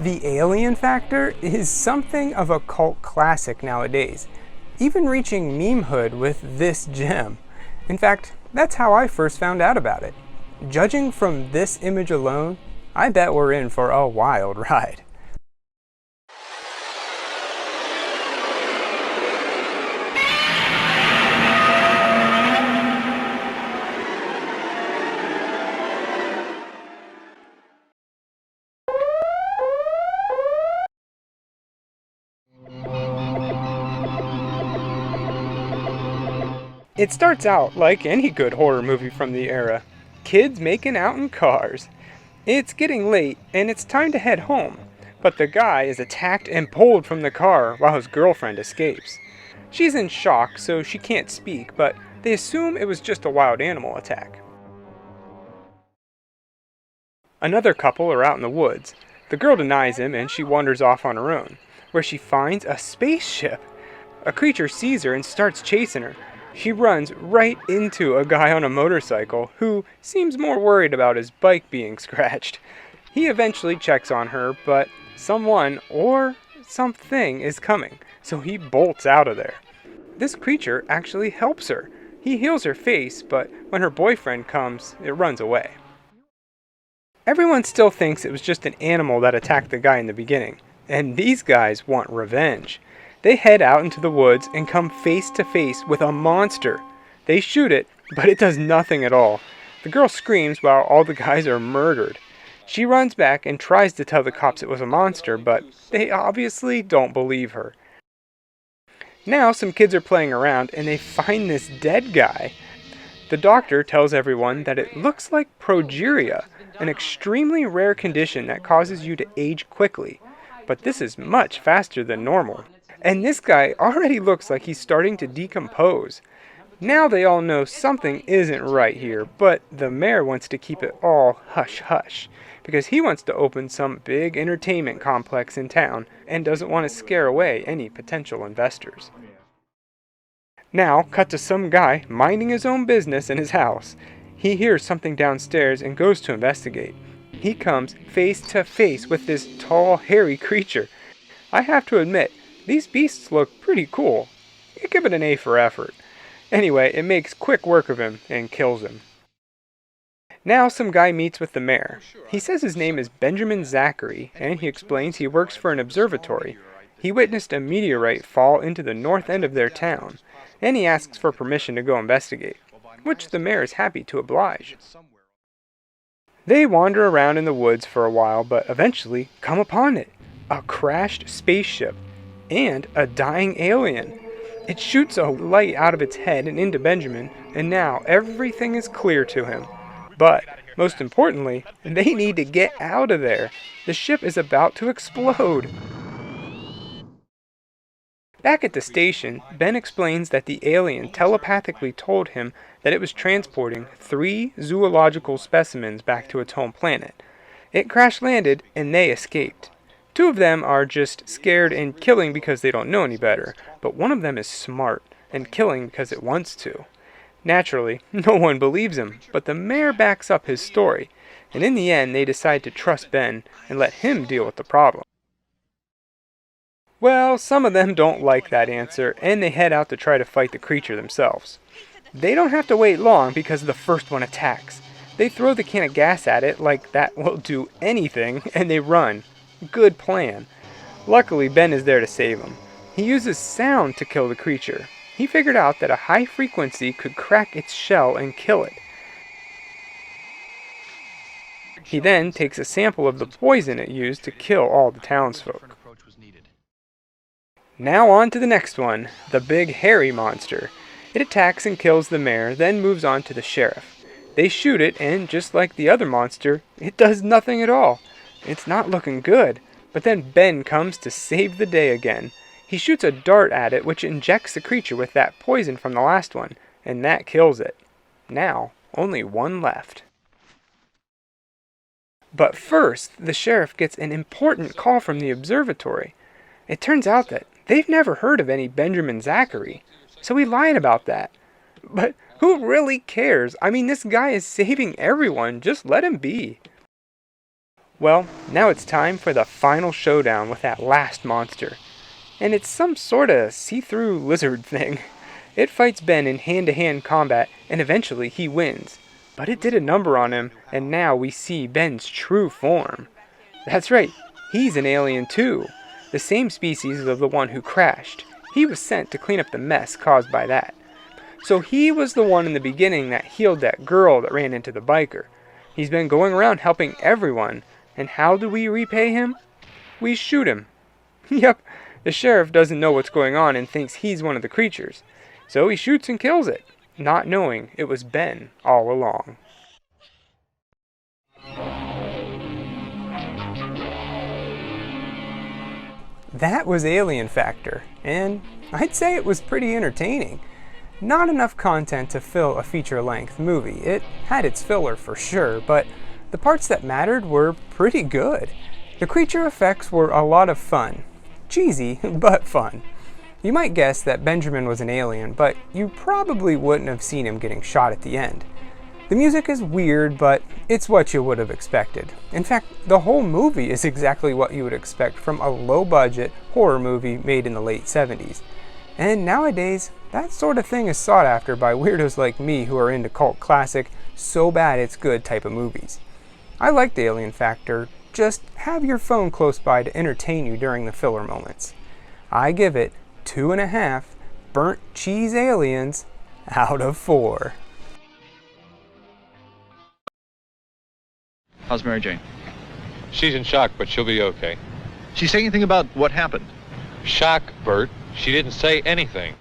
The alien factor is something of a cult classic nowadays, even reaching memehood with this gem. In fact, that's how I first found out about it. Judging from this image alone, I bet we're in for a wild ride. It starts out like any good horror movie from the era. Kids making out in cars. It's getting late and it's time to head home, but the guy is attacked and pulled from the car while his girlfriend escapes. She's in shock, so she can't speak, but they assume it was just a wild animal attack. Another couple are out in the woods. The girl denies him and she wanders off on her own, where she finds a spaceship. A creature sees her and starts chasing her. She runs right into a guy on a motorcycle who seems more worried about his bike being scratched. He eventually checks on her, but someone or something is coming, so he bolts out of there. This creature actually helps her. He heals her face, but when her boyfriend comes, it runs away. Everyone still thinks it was just an animal that attacked the guy in the beginning, and these guys want revenge. They head out into the woods and come face to face with a monster. They shoot it, but it does nothing at all. The girl screams while all the guys are murdered. She runs back and tries to tell the cops it was a monster, but they obviously don't believe her. Now some kids are playing around and they find this dead guy. The doctor tells everyone that it looks like progeria, an extremely rare condition that causes you to age quickly. But this is much faster than normal. And this guy already looks like he's starting to decompose. Now they all know something isn't right here, but the mayor wants to keep it all hush-hush, because he wants to open some big entertainment complex in town and doesn't want to scare away any potential investors. Now, cut to some guy minding his own business in his house. He hears something downstairs and goes to investigate. He comes face to face with this tall, hairy creature. I have to admit, these beasts look pretty cool. You give it an A for effort. Anyway, it makes quick work of him and kills him. Now some guy meets with the mayor. He says his name is Benjamin Zachary, and he explains he works for an observatory. He witnessed a meteorite fall into the north end of their town, and he asks for permission to go investigate, which the mayor is happy to oblige. They wander around in the woods for a while, but eventually come upon it. A crashed spaceship. And a dying alien. It shoots a light out of its head and into Benjamin, and now everything is clear to him. But, most importantly, they need to get out of there. The ship is about to explode. Back at the station, Ben explains that the alien telepathically told him that it was transporting 3 zoological specimens back to its home planet. It crash-landed, and they escaped. 2 of them are just scared and killing because they don't know any better, but one of them is smart and killing because it wants to. Naturally, no one believes him, but the mayor backs up his story, and in the end they decide to trust Ben and let him deal with the problem. Well, some of them don't like that answer, and they head out to try to fight the creature themselves. They don't have to wait long because the first one attacks. They throw the can of gas at it like that will do anything, and they run. Good plan. Luckily, Ben is there to save him. He uses sound to kill the creature. He figured out that a high frequency could crack its shell and kill it. He then takes a sample of the poison it used to kill all the townsfolk. Now on to the next one, the big hairy monster. It attacks and kills the mayor, then moves on to the sheriff. They shoot it, and just like the other monster, it does nothing at all. It's not looking good, but then Ben comes to save the day again. He shoots a dart at it which injects the creature with that poison from the last one, and that kills it. Now, only one left. But first, the sheriff gets an important call from the observatory. It turns out that they've never heard of any Benjamin Zachary, so he lied about that. But who really cares? I mean, this guy is saving everyone, just let him be. Well, now it's time for the final showdown with that last monster. And it's some sort of see-through lizard thing. It fights Ben in hand-to-hand combat, and eventually he wins. But it did a number on him, and now we see Ben's true form. That's right, he's an alien too. The same species as the one who crashed. He was sent to clean up the mess caused by that. So he was the one in the beginning that healed that girl that ran into the biker. He's been going around helping everyone, and how do we repay him? We shoot him. Yep, the sheriff doesn't know what's going on and thinks he's one of the creatures. So he shoots and kills it, not knowing it was Ben all along. That was Alien Factor, and I'd say it was pretty entertaining. Not enough content to fill a feature-length movie. It had its filler for sure, but the parts that mattered were pretty good. The creature effects were a lot of fun. Cheesy, but fun. You might guess that Benjamin was an alien, but you probably wouldn't have seen him getting shot at the end. The music is weird, but it's what you would have expected. In fact, the whole movie is exactly what you would expect from a low-budget horror movie made in the late 70s. And nowadays, that sort of thing is sought after by weirdos like me who are into cult classic, so bad it's good type of movies. I liked Alien Factor, just have your phone close by to entertain you during the filler moments. I give it 2.5 burnt cheese aliens out of 4. How's Mary Jane? She's in shock, but she'll be okay. She say anything about what happened? Shock, Bert. She didn't say anything.